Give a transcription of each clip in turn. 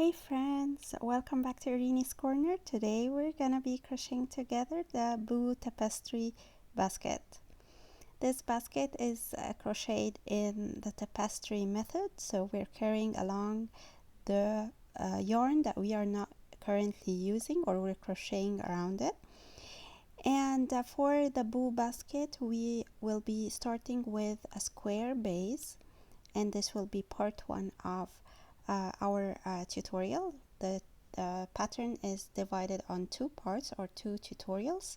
Hey friends, welcome back to Irini's Corner. Today we're gonna be crocheting together the Boo Tapestry basket. This basket is crocheted in the tapestry method, so we're carrying along the yarn that we are not currently using, or we're crocheting around it. And for the Boo basket, we will be starting with a square base, and this will be part one of our tutorial. The pattern is divided on two parts, or two tutorials.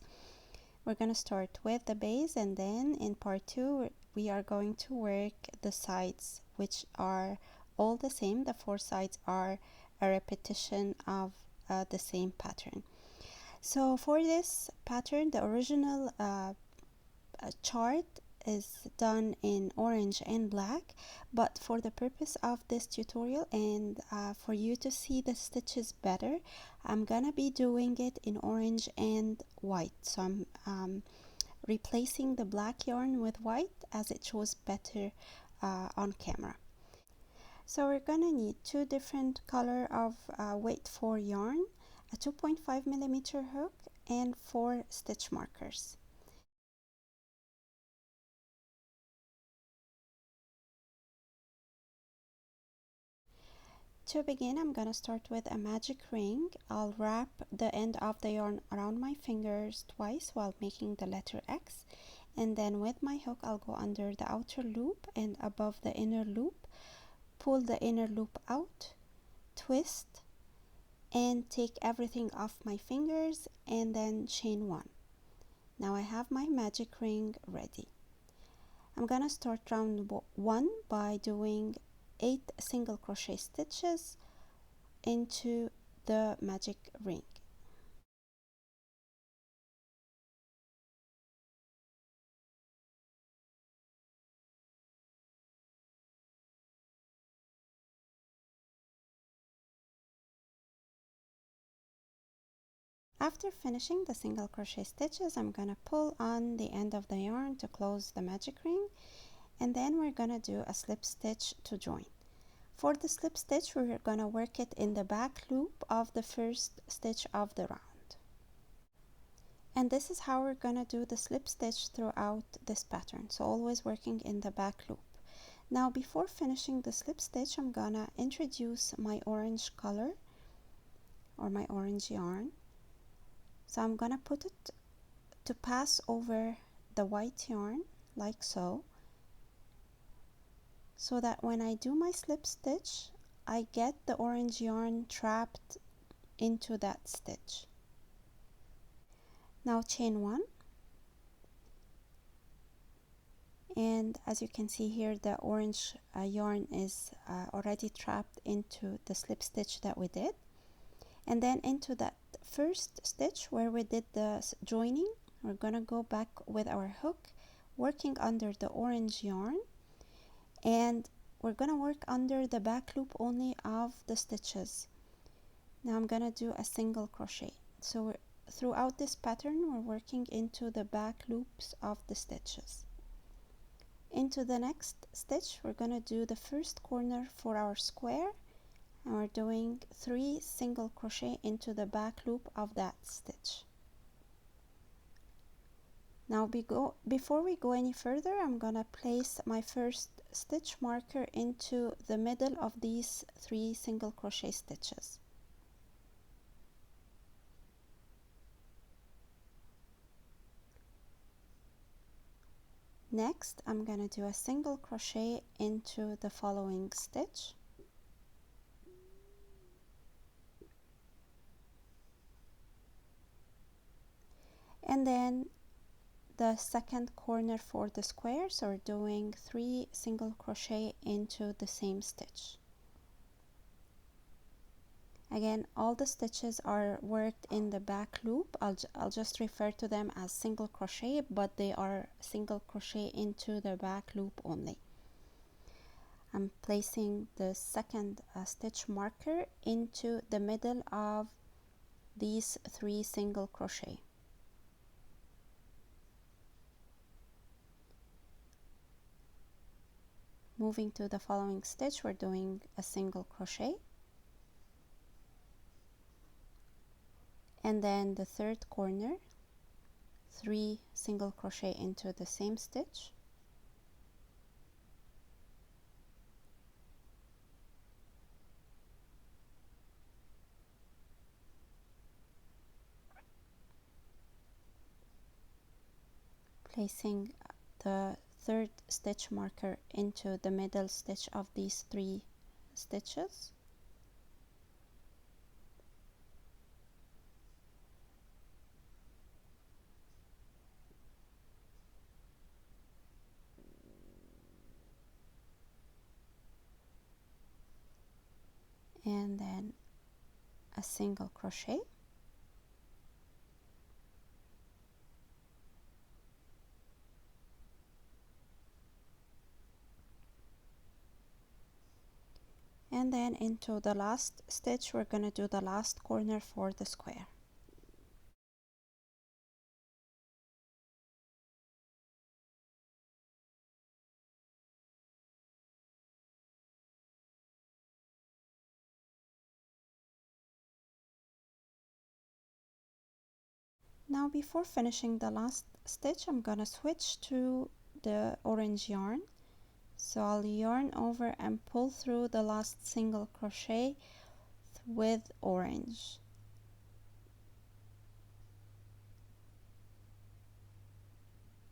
We're going to start with the base, and then in part two we are going to work the sides, which are all the same. The four sides are a repetition of the same pattern. So for this pattern, the original chart is done in orange and black, but for the purpose of this tutorial and for you to see the stitches better, I'm gonna be doing it in orange and white. So I'm replacing the black yarn with white as it shows better on camera. So we're gonna need two different color of weight for yarn, a 2.5mm hook, and 4 stitch markers. To begin, I'm gonna start with a magic ring. I'll wrap the end of the yarn around my fingers twice while making the letter X, and then with my hook I'll go under the outer loop and above the inner loop, pull the inner loop out, twist, and take everything off my fingers, and then chain one. Now I have my magic ring ready. I'm gonna start round one by doing 8 single crochet stitches into the magic ring. After finishing the single crochet stitches, I'm gonna pull on the end of the yarn to close the magic ring, and then we're gonna do a slip stitch to join. For the slip stitch, we're gonna work it in the back loop of the first stitch of the round. And this is how we're gonna do the slip stitch throughout this pattern, so always working in the back loop. Now before finishing the slip stitch, I'm gonna introduce my orange color, or my orange yarn. So I'm gonna put it to pass over the white yarn like so that when I do my slip stitch, I get the orange yarn trapped into that stitch. Now chain one, and as you can see here, the orange yarn is already trapped into the slip stitch that we did. And then into that first stitch where we did the joining, we're gonna go back with our hook, working under the orange yarn, and we're gonna work under the back loop only of the stitches. Now I'm gonna do a single crochet. So throughout this pattern, we're working into the back loops of the stitches. Into the next stitch, we're gonna do the first corner for our square, and we're doing 3 single crochet into the back loop of that stitch. Now before we go any further, I'm gonna place my first stitch marker into the middle of these 3 single crochet stitches. Next, I'm gonna do a single crochet into the following stitch. And then the second corner for the square, so we're doing 3 single crochet into the same stitch. Again, all the stitches are worked in the back loop. I'll just refer to them as single crochet, but they are single crochet into the back loop only. I'm placing the second stitch marker into the middle of these 3 single crochet. Moving to the following stitch, we're doing a single crochet, and then the third corner 3 single crochet into the same stitch, placing the third stitch marker into the middle stitch of these 3 stitches, and then a single crochet, and then into the last stitch we're going to do the last corner for the square. Now before finishing the last stitch I'm gonna switch to the orange yarn, so I'll yarn over and pull through the last single crochet with orange.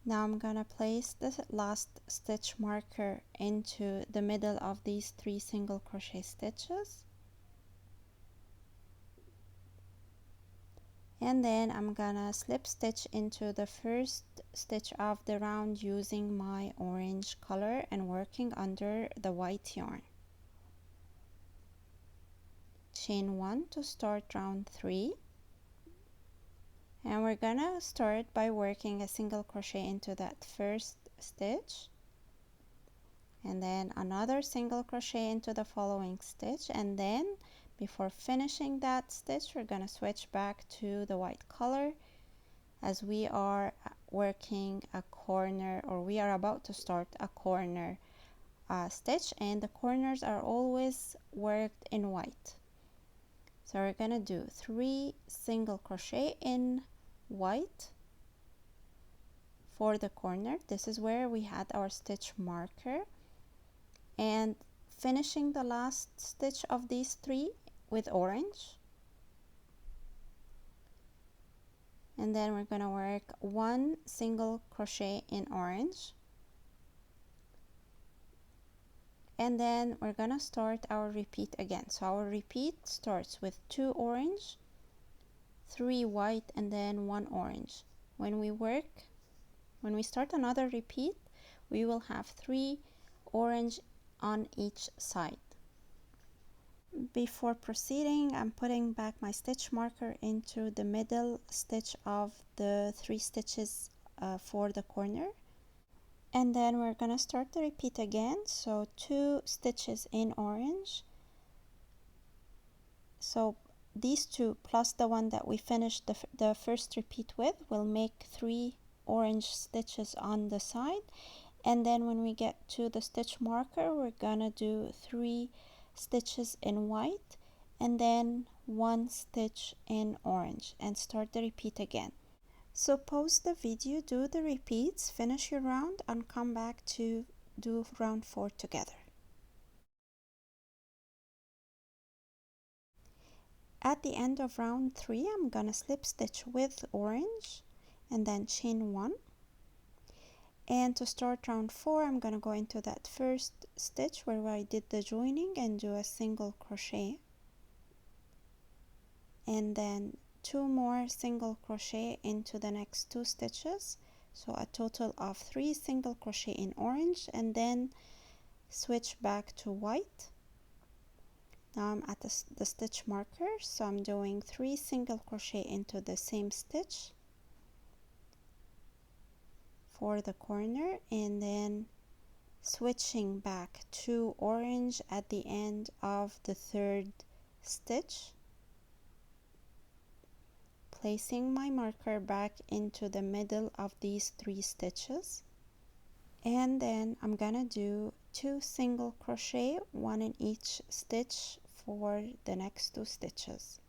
Now I'm gonna place the last stitch marker into the middle of these 3 single crochet stitches, and then I'm gonna slip stitch into the first stitch of the round using my orange color and working under the white yarn. Chain 1 to start round 3, and we're gonna start by working a single crochet into that first stitch, and then another single crochet into the following stitch, and then before finishing that stitch we're gonna switch back to the white color as we are working a corner, or we are about to start a corner stitch, and the corners are always worked in white. So we're gonna do 3 single crochet in white for the corner. This is where we had our stitch marker, and finishing the last stitch of these 3 with orange, and then we're gonna work 1 single crochet in orange, and then we're gonna start our repeat again. So our repeat starts with 2 orange, 3 white, and then 1 orange. When we start another repeat, we will have 3 orange on each side. Before proceeding, I'm putting back my stitch marker into the middle stitch of the 3 stitches for the corner, and then we're gonna start the repeat again. So 2 stitches in orange, so these 2 plus the one that we finished the first repeat with will make 3 orange stitches on the side, and then when we get to the stitch marker we're gonna do 3 stitches in white and then 1 stitch in orange and start the repeat again. So pause the video, do the repeats, finish your round, and come back to do round 4 together. At the end of round 3 I'm gonna slip stitch with orange and then chain 1, and to start round 4 I'm gonna go into that first stitch where I did the joining and do a single crochet, and then 2 more single crochet into the next 2 stitches, so a total of 3 single crochet in orange, and then switch back to white. Now I'm at the stitch marker, so I'm doing 3 single crochet into the same stitch for the corner, and then switching back to orange at the end of the third stitch, placing my marker back into the middle of these 3 stitches, and then I'm gonna do 2 single crochet, 1 in each stitch for the next 2 stitches.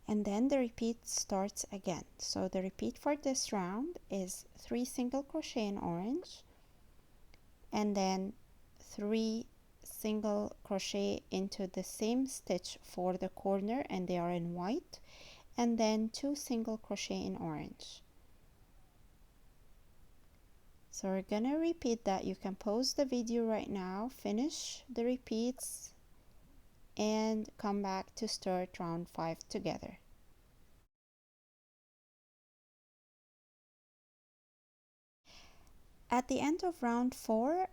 and then the repeat starts again. So the repeat for this round is 3 single crochet in orange, and then 3 single crochet into the same stitch for the corner, and they are in white, and then 2 single crochet in orange. So we're gonna repeat that. You can pause the video right now, finish the repeats, and come back to start round 5 together. At the end of round 4,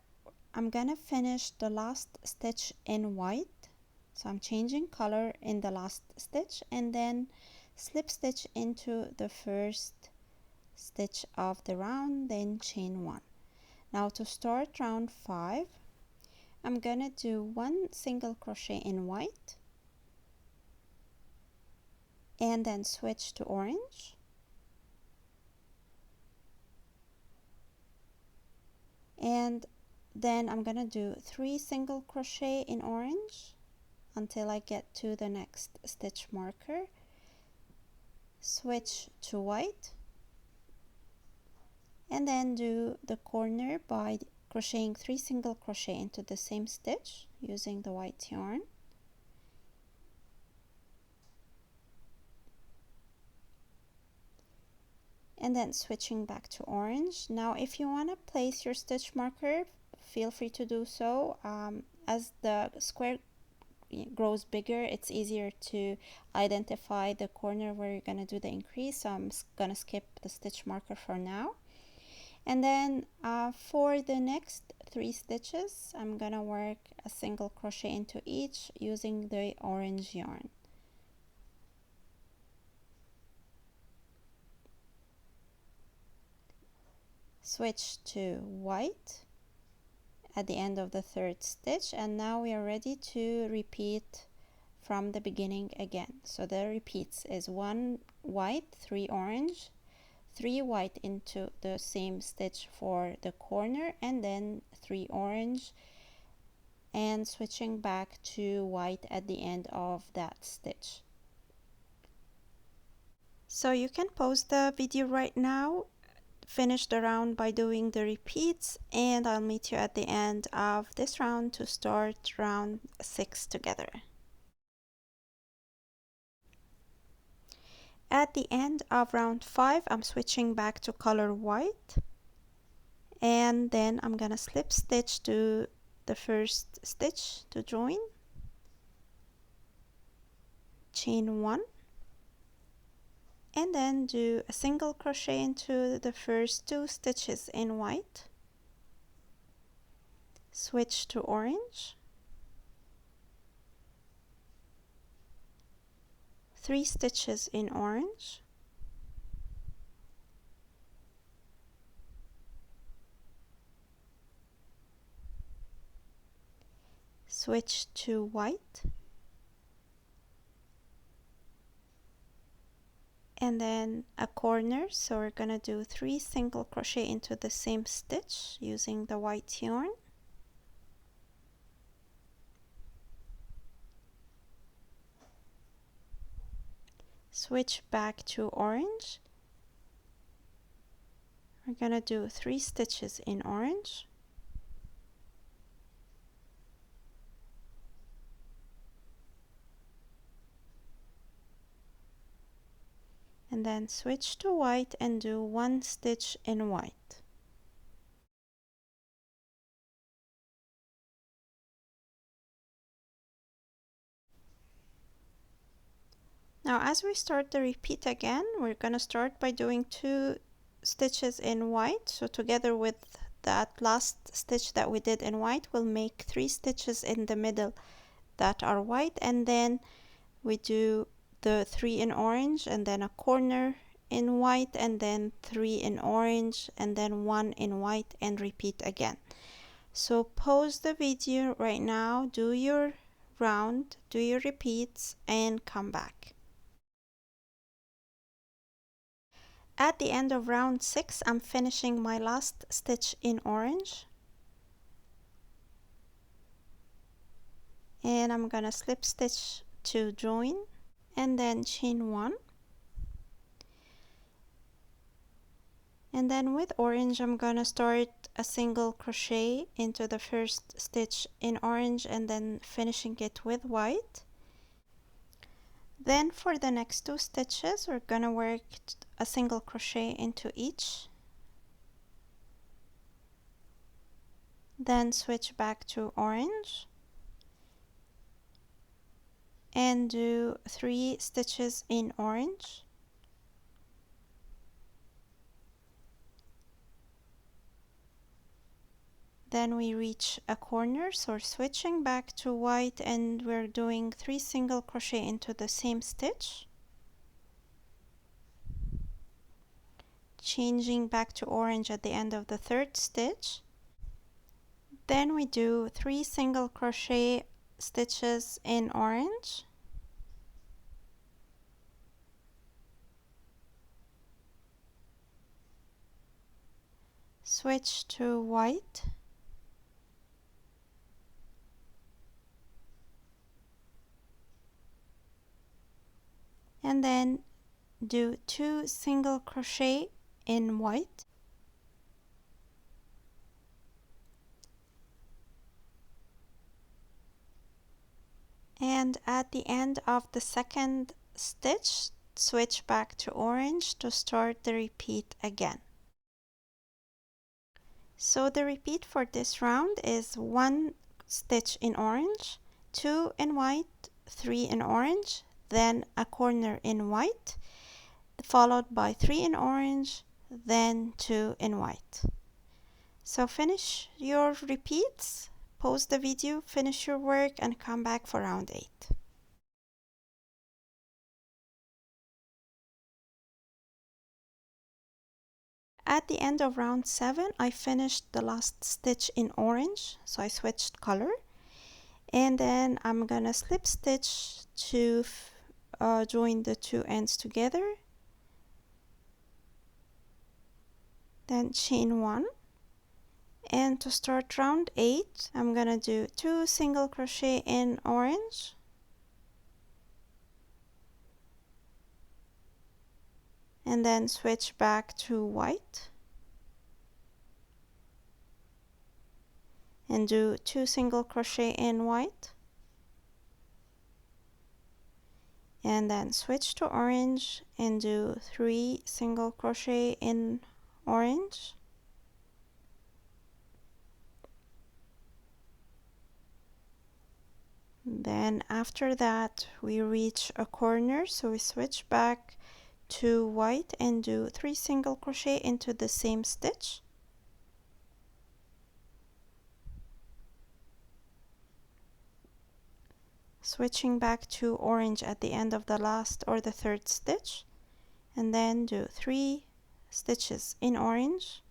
I'm gonna finish the last stitch in white. So I'm changing color in the last stitch, and then slip stitch into the first stitch of the round, then chain 1. Now to start round 5, I'm gonna do 1 single crochet in white, and then switch to orange, and then I'm gonna do 3 single crochet in orange until I get to the next stitch marker, switch to white, and then do the corner by crocheting 3 single crochet into the same stitch using the white yarn, and then switching back to orange. Now if you want to place your stitch marker, feel free to do so. As the square grows bigger, it's easier to identify the corner where you're going to do the increase, so I'm going to skip the stitch marker for now. And then for the next 3 stitches, I'm going to work a single crochet into each using the orange yarn. Switch to white at the end of the 3rd stitch, and now we are ready to repeat from the beginning again. So the repeats is 1 white, 3 orange, 3 white into the same stitch for the corner, and then 3 orange, and switching back to white at the end of that stitch. So you can pause the video right now, finish the round by doing the repeats, and I'll meet you at the end of this round to start round 6 together. At the end of round 5, I'm switching back to color white, and then I'm gonna slip stitch to the first stitch to join, chain 1, and then do a single crochet into the first 2 stitches in white, switch to orange, 3 stitches in orange, switch to white, and then a corner, so we're gonna do 3 single crochet into the same stitch using the white yarn, switch back to orange, we're gonna do 3 stitches in orange, and then switch to white and do 1 stitch in white. Now as we start the repeat again, we're gonna start by doing 2 stitches in white. So together with that last stitch that we did in white, we'll make 3 stitches in the middle that are white, and then we do the 3 in orange, and then a corner in white, and then 3 in orange, and then 1 in white, and repeat again. So pause the video right now, do your round, do your repeats, and come back. At the end of round 6, I'm finishing my last stitch in orange, and I'm gonna slip stitch to join, and then chain 1, and then with orange I'm gonna start a single crochet into the first stitch in orange and then finishing it with white. Then for the next 2 stitches we're gonna work a single crochet into each, then switch back to orange and do 3 stitches in orange, then we reach a corner, so we're switching back to white and we're doing 3 single crochet into the same stitch, changing back to orange at the end of the 3rd stitch, then we do 3 single crochet stitches in orange, switch to white, and then do 2 single crochet in white, and at the end of the 2nd stitch switch back to orange to start the repeat again. So the repeat for this round is 1 stitch in orange, 2 in white, 3 in orange, then a corner in white, followed by 3 in orange, then 2 in white. So finish your repeats, pause the video, finish your work, and come back for round 8. At the end of round 7, I finished the last stitch in orange, so I switched color. And then I'm gonna slip stitch to join the 2 ends together. Then chain 1. And to start round 8, I'm gonna do 2 single crochet in orange, and then switch back to white and do 2 single crochet in white, and then switch to orange and do 3 single crochet in orange, then after that we reach a corner, so we switch back to white and do 3 single crochet into the same stitch, switching back to orange at the end of the last or the 3rd stitch, and then do 3 stitches in orange,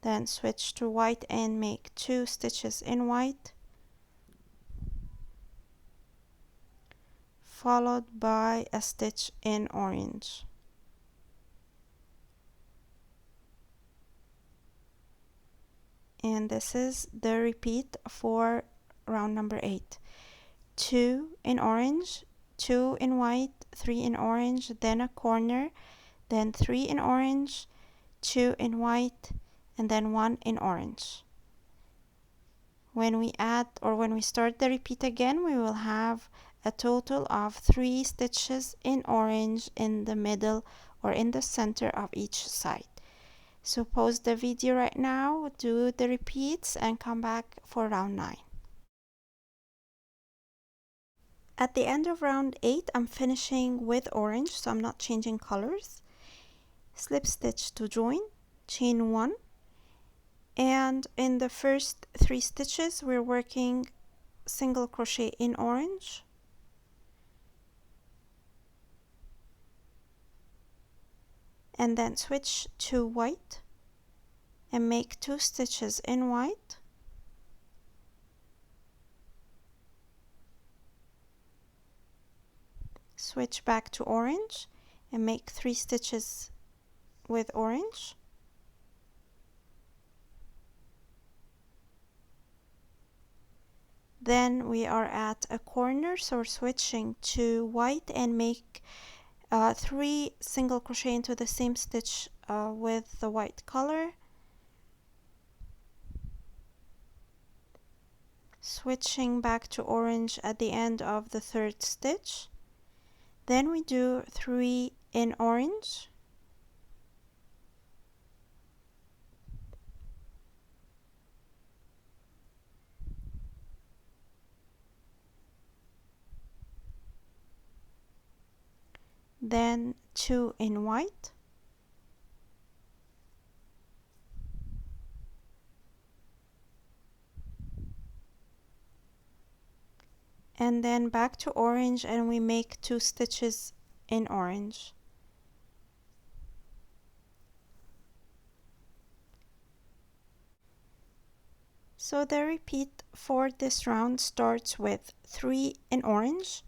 then switch to white and make 2 stitches in white, followed by a stitch in orange. And this is the repeat for round number 8. 2 in orange, 2 in white, 3 in orange, then a corner, then 3 in orange, 2 in white, and then 1 in orange. When we add or when we start the repeat again, we will have a total of 3 stitches in orange in the middle or in the center of each side. So pause the video right now, do the repeats, and come back for round 9. At the end of round 8, I'm finishing with orange, so I'm not changing colors. Slip stitch to join, chain 1, and in the first 3 stitches we're working single crochet in orange, and then switch to white and make 2 stitches in white, switch back to orange and make 3 stitches with orange, Then we are at a corner, so we're switching to white and make 3 single crochet into the same stitch with the white color. Switching back to orange at the end of the 3rd stitch. Then we do 3 in orange. Then 2 in white. And then back to orange, and we make 2 stitches in orange. So the repeat for this round starts with 3 in orange,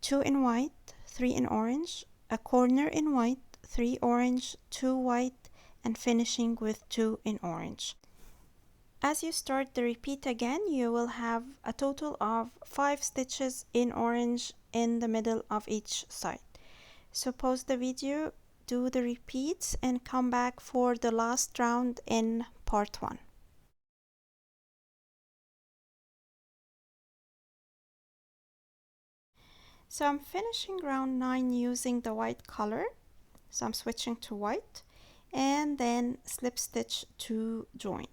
2 in white, 3 in orange, a corner in white, 3 orange, 2 white, and finishing with 2 in orange. As you start the repeat again, you will have a total of 5 stitches in orange in the middle of each side. So pause the video, do the repeats, and come back for the last round in part 1. So I'm finishing round 9 using the white color. So I'm switching to white and then slip stitch to join.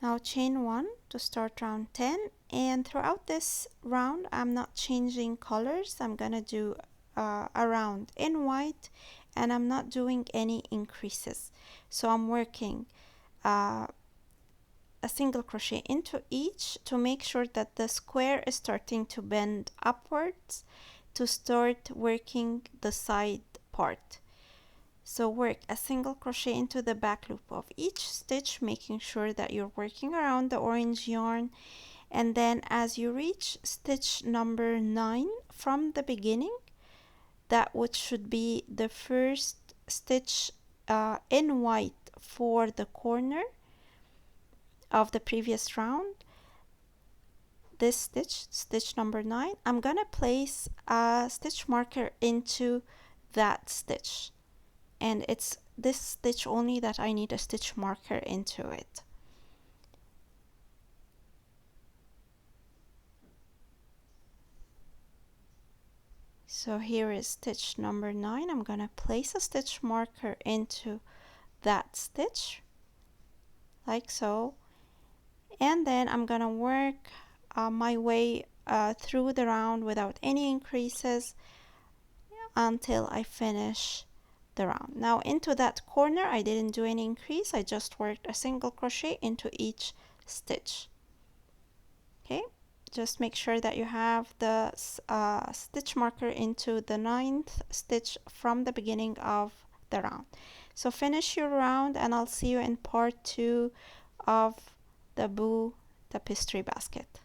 Now chain 1 to start round 10, and throughout this round I'm not changing colors. I'm gonna do a round in white, and I'm not doing any increases. So I'm working a single crochet into each to make sure that the square is starting to bend upwards to start working the side part. So work a single crochet into the back loop of each stitch, making sure that you're working around the orange yarn, and then as you reach stitch number 9 from the beginning, that which should be the first stitch in white for the corner of the previous round, this stitch number 9, I'm gonna place a stitch marker into that stitch, and it's this stitch only that I need a stitch marker into it. So here is stitch number 9. I'm gonna place a stitch marker into that stitch like so, and then I'm gonna work my way through the round without any increases until I finish the round. Now into that corner I didn't do any increase, I just worked a single crochet into each stitch. Okay, just make sure that you have the stitch marker into the 9th stitch from the beginning of the round. So finish your round, and I'll see you in part 2 of the Boo Tapestry basket.